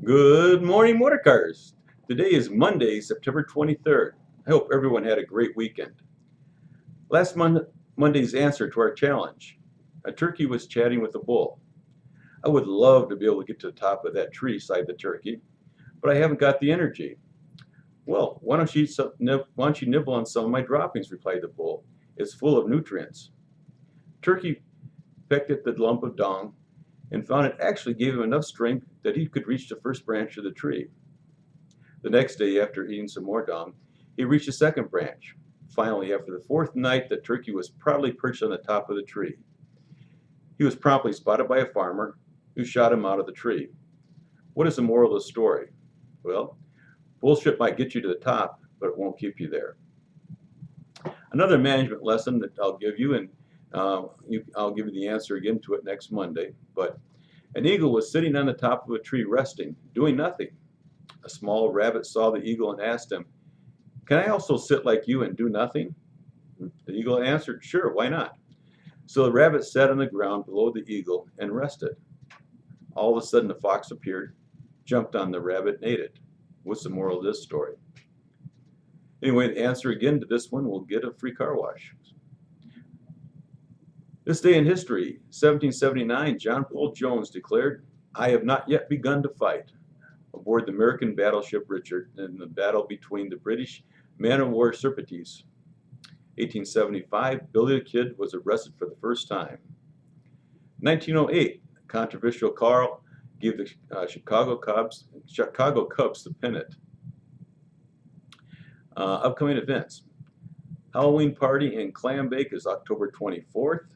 Good morning, motorcars. Today is Monday, September 23rd. I hope everyone had a great weekend. Monday's answer to our challenge. A turkey was chatting with a bull. I would love to be able to get to the top of that tree beside the turkey, but I haven't got the energy. Well, why don't you nibble on some of my droppings, replied the bull. It's full of nutrients. Turkey pecked at the lump of dung and found it actually gave him enough strength that he could reach the first branch of the tree. The next day, after eating some more dung, he reached the second branch. Finally, after the fourth night, the turkey was proudly perched on the top of the tree. He was promptly spotted by a farmer who shot him out of the tree. What is the moral of the story? Well, bullshit might get you to the top, but it won't keep you there. Another management lesson that I'll give you, and I'll give you the answer again to it next Monday, but an eagle was sitting on the top of a tree resting, doing nothing. A small rabbit saw the eagle and asked him, "Can I also sit like you and do nothing?" The eagle answered, "Sure, why not?" So the rabbit sat on the ground below the eagle and rested. All of a sudden the fox appeared, jumped on the rabbit and ate it. What's the moral of this story? Anyway, the answer again to this one will get a free car wash. This day in history, 1779, John Paul Jones declared, "I have not yet begun to fight," aboard the American battleship Richard in the battle between the British man-of-war Serpentes. 1875, Billy the Kid was arrested for the first time. 1908, controversial Carl gave the Chicago Cubs the pennant. Upcoming events. Halloween party in Clam Bake is October 24th,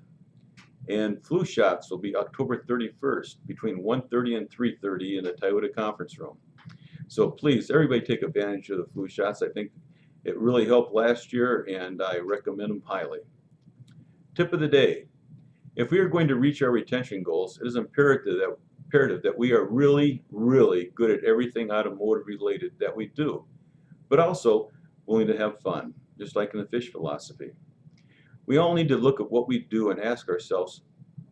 and flu shots will be October 31st between 1:30 and 3:30 in the Toyota conference room. So please, everybody take advantage of the flu shots. I think it really helped last year, and I recommend them highly. Tip of the day. If we are going to reach our retention goals, it is imperative that we are really, really good at everything automotive related that we do, but also willing to have fun, just like in the fish philosophy. We all need to look at what we do and ask ourselves,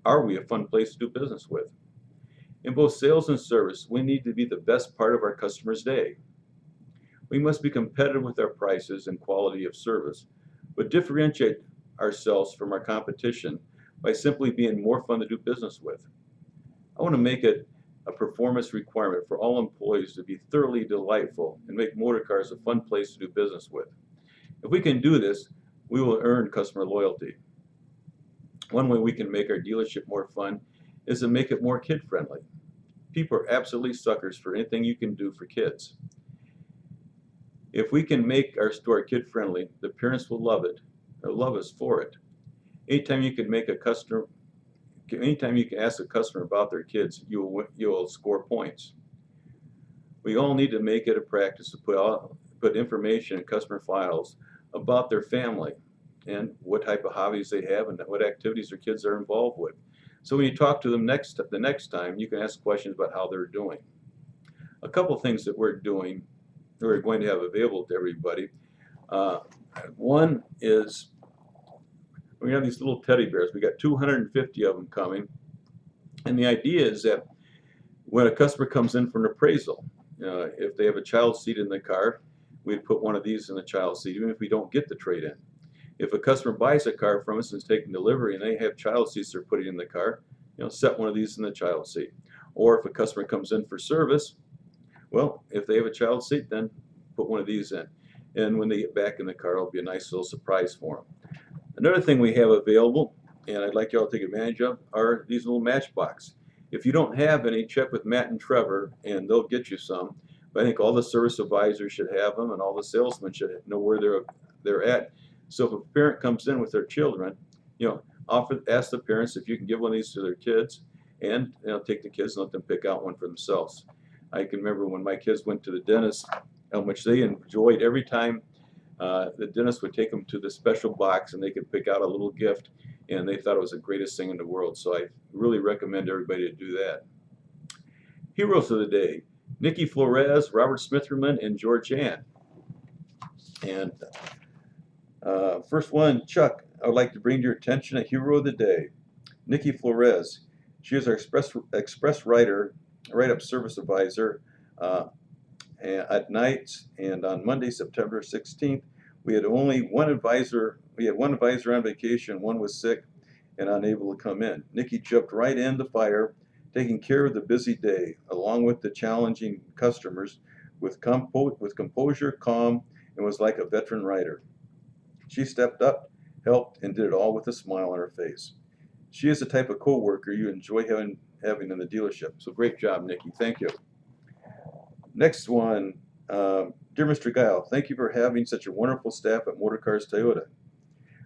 are we a fun place to do business with? In both sales and service, we need to be the best part of our customer's day. We must be competitive with our prices and quality of service, but differentiate ourselves from our competition by simply being more fun to do business with. I want to make it a performance requirement for all employees to be thoroughly delightful and make motorcars a fun place to do business with. If we can do this, we will earn customer loyalty. One way we can make our dealership more fun is to make it more kid-friendly. People are absolutely suckers for anything you can do for kids. If we can make our store kid-friendly, the parents will love it. They'll love us for it. Anytime you can ask a customer about their kids, you'll score points. We all need to make it a practice to put information in customer files about their family and what type of hobbies they have and what activities their kids are involved with. So when you talk to them the next time, you can ask questions about how they're doing. A couple things that we're going to have available to everybody. One is we have these little teddy bears. We got 250 of them coming, and the idea is that when a customer comes in for an appraisal, if they have a child seat in the car, we'd put one of these in the child seat, even if we don't get the trade-in. If a customer buys a car from us and is taking delivery and they have child seats they're putting in the car, set one of these in the child seat. Or if a customer comes in for service, well, if they have a child seat, then put one of these in. And when they get back in the car, it'll be a nice little surprise for them. Another thing we have available, and I'd like you all to take advantage of, are these little matchbox. If you don't have any, check with Matt and Trevor, and they'll get you some. But I think all the service advisors should have them, and all the salesmen should know where they're at. So if a parent comes in with their children, ask the parents if you can give one of these to their kids, and take the kids and let them pick out one for themselves. I can remember when my kids went to the dentist, how much they enjoyed every time the dentist would take them to the special box and they could pick out a little gift, and they thought it was the greatest thing in the world. So I really recommend everybody to do that. Heroes of the day: Nikki Flores, Robert Smitherman, and George Ann. And first one, Chuck, I would like to bring to your attention a hero of the day, Nikki Flores. She is our express write-up service advisor uh, at night. And on Monday, September 16th, we had only one advisor. We had one advisor on vacation. One was sick and unable to come in. Nikki jumped right in the fire, taking care of the busy day, along with the challenging customers, with composure, calm, and was like a veteran writer. She stepped up, helped, and did it all with a smile on her face. She is the type of coworker you enjoy having in the dealership. So great job, Nikki. Thank you. Next one, dear Mr. Guile, thank you for having such a wonderful staff at Motorcars Toyota.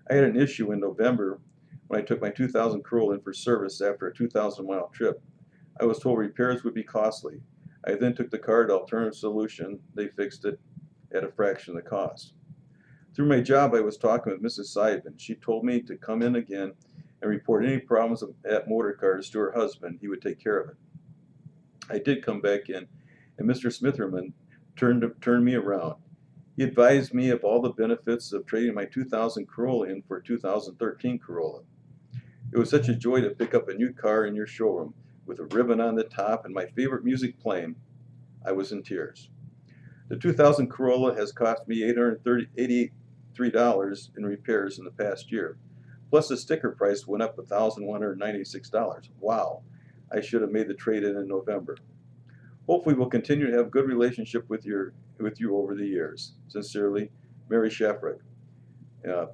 I had an issue in November when I took my 2000 Corolla in for service after a 2,000-mile trip. I was told repairs would be costly. I then took the car to Alternative Solution. They fixed it at a fraction of the cost. Through my job, I was talking with Mrs. Seidman. She told me to come in again and report any problems at Motorcars to her husband. He would take care of it. I did come back in, and Mr. Smitherman turned me around. He advised me of all the benefits of trading my 2000 Corolla in for a 2013 Corolla. It was such a joy to pick up a new car in your showroom with a ribbon on the top and my favorite music playing. I was in tears. The 2000 Corolla has cost me $883 in repairs in the past year. Plus the sticker price went up $1,196. Wow, I should have made the trade-in in November. Hopefully we'll continue to have a good relationship with you over the years. Sincerely, Mary Shafrick.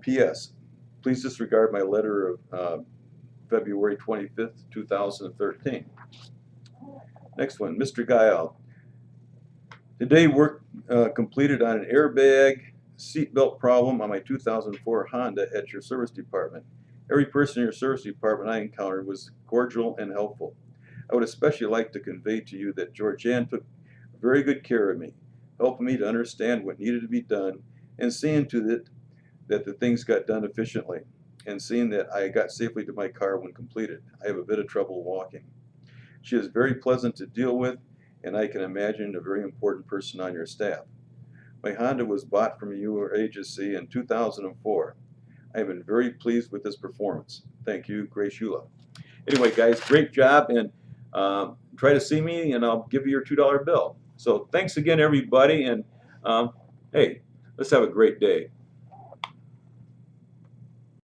P.S. Please disregard my letter of February 25th, 2013. Next one, Mr. Guile. Today work completed on an airbag seatbelt problem on my 2004 Honda at your service department. Every person in your service department I encountered was cordial and helpful. I would especially like to convey to you that Georgianne took very good care of me, helping me to understand what needed to be done and seeing to it that the things got done efficiently and seeing that I got safely to my car when completed. I have a bit of trouble walking. She is very pleasant to deal with, and I can imagine a very important person on your staff. My Honda was bought from your agency in 2004. I have been very pleased with this performance. Thank you, Grace Eula. Anyway, guys, great job, and try to see me, and I'll give you your $2 bill. So thanks again, everybody, and hey, let's have a great day.